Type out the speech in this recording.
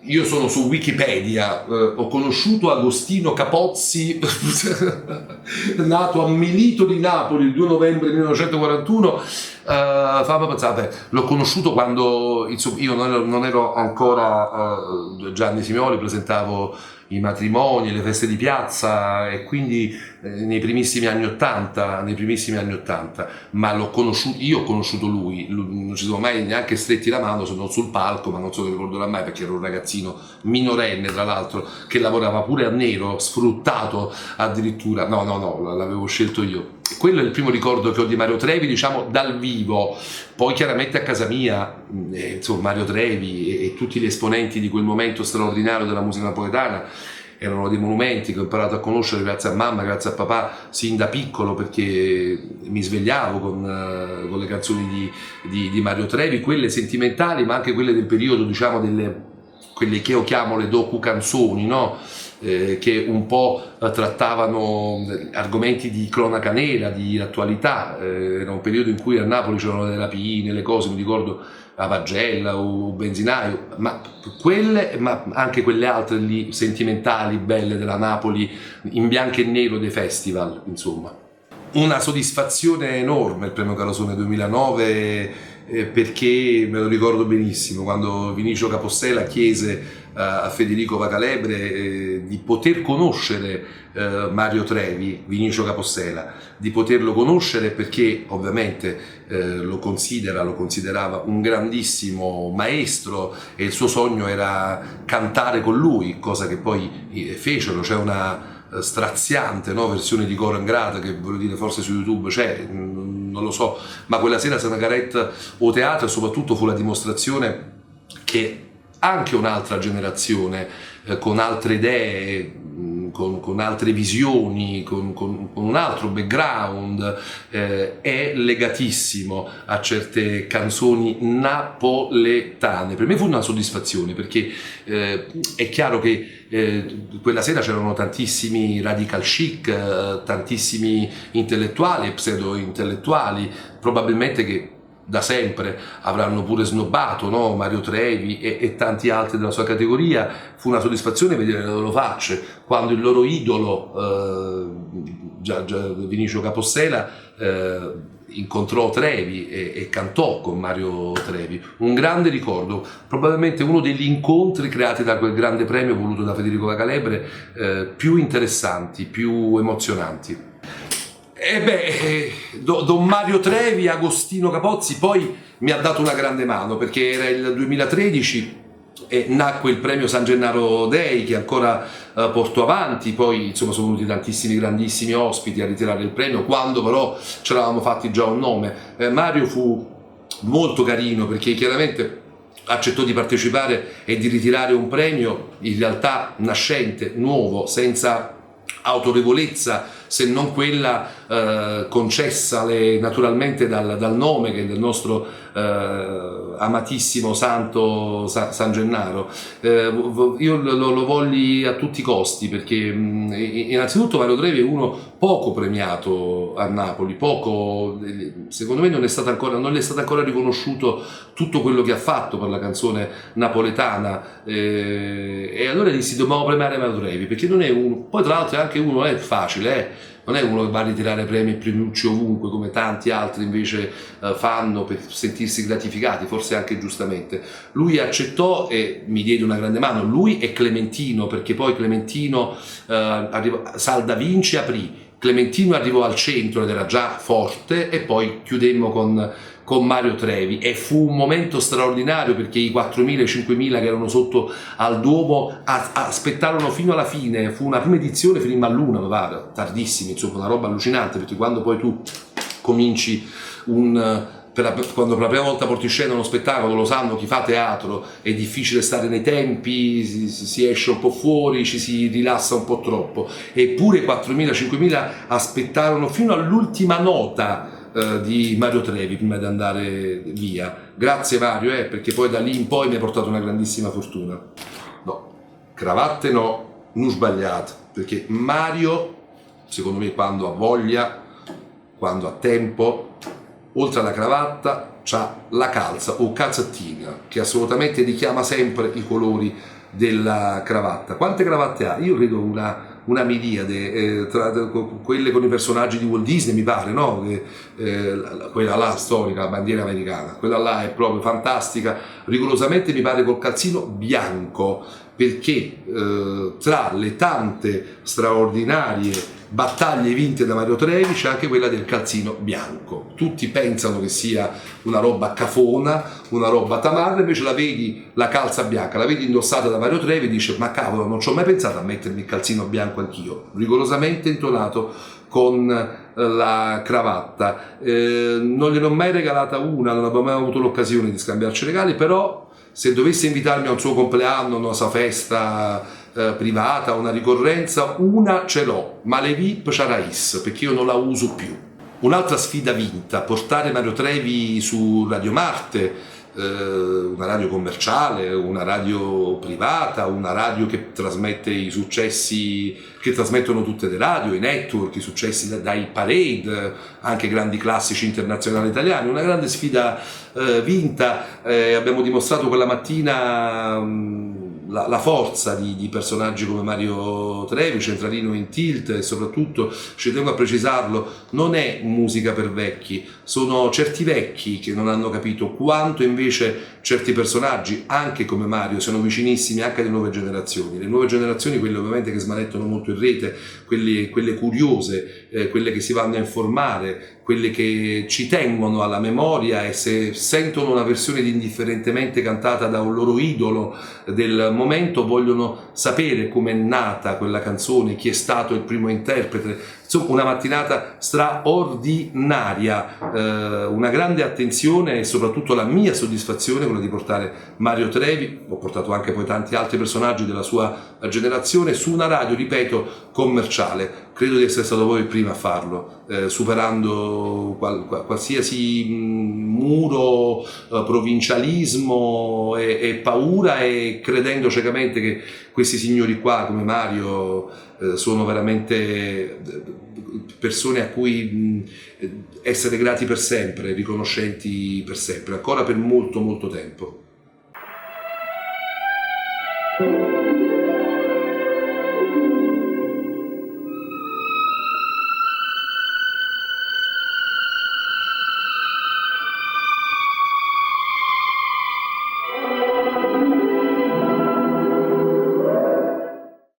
Io sono su Wikipedia, ho conosciuto Agostino Capozzi, nato a Milito di Napoli il 2 novembre 1941, fammi pensare, l'ho conosciuto quando insomma, io non ero ancora Gianni Simioli, presentavo i matrimoni, le feste di piazza e quindi nei primissimi anni '80, ma io ho conosciuto lui, non ci siamo mai neanche stretti la mano se non sul palco, ma non se lo ricorderò mai perché ero un ragazzino minorenne tra l'altro che lavorava pure a nero, sfruttato addirittura, no, l'avevo scelto io. Quello è il primo ricordo che ho di Mario Trevi, diciamo dal vivo. Poi chiaramente a casa mia, insomma, Mario Trevi e tutti gli esponenti di quel momento straordinario della musica napoletana erano dei monumenti che ho imparato a conoscere grazie a mamma, grazie a papà, sin da piccolo, perché mi svegliavo con le canzoni di Mario Trevi, quelle sentimentali, ma anche quelle del periodo, diciamo, quelle che io chiamo le docu canzoni, no? Che un po' trattavano argomenti di cronaca nera, di attualità. Era un periodo in cui a Napoli c'erano le rapine, le cose, mi ricordo a Pagella o Benzinaio, ma anche quelle altre lì sentimentali, belle della Napoli, in bianco e nero dei festival, insomma. Una soddisfazione enorme il premio Carosone 2009, perché me lo ricordo benissimo quando Vinicio Capossela chiese a Federico Vacalebre di poter conoscere Mario Trevi, Vinicio Capossela, di poterlo conoscere perché ovviamente lo considerava un grandissimo maestro e il suo sogno era cantare con lui, cosa che poi fecero. C'è una straziante, no, versione di Coro Ingrata che voglio dire forse su YouTube c'è, non lo so, ma quella sera Santa Caretta o teatro, e soprattutto fu la dimostrazione che anche un'altra generazione con altre idee, con altre visioni, con un altro background, è legatissimo a certe canzoni napoletane. Per me fu una soddisfazione perché è chiaro che quella sera c'erano tantissimi radical chic, tantissimi intellettuali e pseudo intellettuali, probabilmente che da sempre avranno pure snobbato, no? Mario Trevi e tanti altri della sua categoria. Fu una soddisfazione vedere le loro facce quando il loro idolo Vinicio Capossela incontrò Trevi e cantò con Mario Trevi. Un grande ricordo, probabilmente uno degli incontri creati da quel grande premio voluto da Federico Vacalebre più interessanti, più emozionanti. Don Mario Trevi, Agostino Capozzi poi mi ha dato una grande mano perché era il 2013 e nacque il premio San Gennaro Dei che ancora porto avanti. Poi insomma sono venuti tantissimi grandissimi ospiti a ritirare il premio, quando però ce l'avevamo fatti già un nome. Mario fu molto carino perché chiaramente accettò di partecipare e di ritirare un premio in realtà nascente, nuovo, senza autorevolezza se non quella concessale naturalmente dal nome che è del nostro amatissimo santo San Gennaro. Io lo voglio a tutti i costi perché innanzitutto Mario Trevi è uno poco premiato a Napoli, secondo me non gli è stato ancora riconosciuto tutto quello che ha fatto per la canzone napoletana, e allora dissi dobbiamo premiare Mario Trevi perché non è uno, poi tra l'altro è anche uno, non è facile, non è uno che va a ritirare premi e premiucci ovunque come tanti altri invece fanno per sentirsi gratificati, forse anche giustamente. Lui accettò e mi diede una grande mano, lui e Clementino, perché poi Clementino Salda Vinci aprì, Clementino arrivò al centro ed era già forte e poi chiudemmo con Mario Trevi e fu un momento straordinario perché i 4.000 e 5.000 che erano sotto al Duomo aspettarono fino alla fine. Fu una prima edizione, finimmo all'una, mi pare, tardissimi, insomma una roba allucinante perché quando poi tu cominci quando per la prima volta porti in scena uno spettacolo, lo sanno chi fa teatro, è difficile stare nei tempi, si esce un po' fuori, ci si rilassa un po' troppo, eppure 4.000-5.000 aspettarono fino all'ultima nota di Mario Trevi prima di andare via. Grazie Mario, perché poi da lì in poi mi ha portato una grandissima fortuna. No, cravatte no, non sbagliate, perché Mario, secondo me, quando ha voglia, quando ha tempo, oltre alla cravatta c'ha la calza o calzattina che assolutamente richiama sempre i colori della cravatta. Quante cravatte ha? Io credo una miriade, tra quelle con i personaggi di Walt Disney mi pare, no? Quella là storica, la bandiera americana, quella là è proprio fantastica, rigorosamente mi pare col calzino bianco, perché tra le tante straordinarie battaglie vinte da Mario Trevi c'è anche quella del calzino bianco. Tutti pensano che sia una roba cafona, una roba tamarra, invece la vedi, la calza bianca, la vedi indossata da Mario Trevi e dice: ma cavolo, non ci ho mai pensato a mettermi il calzino bianco anch'io, rigorosamente intonato con la cravatta. Non gliene ho mai regalata una, non abbiamo mai avuto l'occasione di scambiarci regali, però se dovesse invitarmi a un suo compleanno, a una sua festa privata, una ricorrenza, una ce l'ho, ma le VIP Charais, perché io non la uso più. Un'altra sfida vinta, portare Mario Trevi su Radio Marte, una radio commerciale, una radio privata, una radio che trasmette i successi che trasmettono tutte le radio, i network, i successi dai Parade, anche grandi classici internazionali italiani, una grande sfida vinta. Abbiamo dimostrato quella mattina la forza di personaggi come Mario Trevi, centralino in Tilt, e soprattutto, ci tengo a precisarlo, non è musica per vecchi, sono certi vecchi che non hanno capito quanto invece certi personaggi, anche come Mario, siano vicinissimi anche alle nuove generazioni. Le nuove generazioni, quelle ovviamente che smanettano molto in rete, quelle curiose, quelle che si vanno a informare, quelle che ci tengono alla memoria, e se sentono una versione di Indifferentemente cantata da un loro idolo del momento vogliono sapere com'è nata quella canzone, chi è stato il primo interprete. Insomma, una mattinata straordinaria, una grande attenzione e soprattutto la mia soddisfazione quella di portare Mario Trevi, ho portato anche poi tanti altri personaggi della sua generazione, su una radio, ripeto, commerciale. Credo di essere stato poi il primo a farlo, superando qualsiasi muro, provincialismo e paura, e credendo ciecamente che questi signori qua come Mario sono veramente persone a cui essere grati per sempre, riconoscenti per sempre, ancora per molto molto tempo.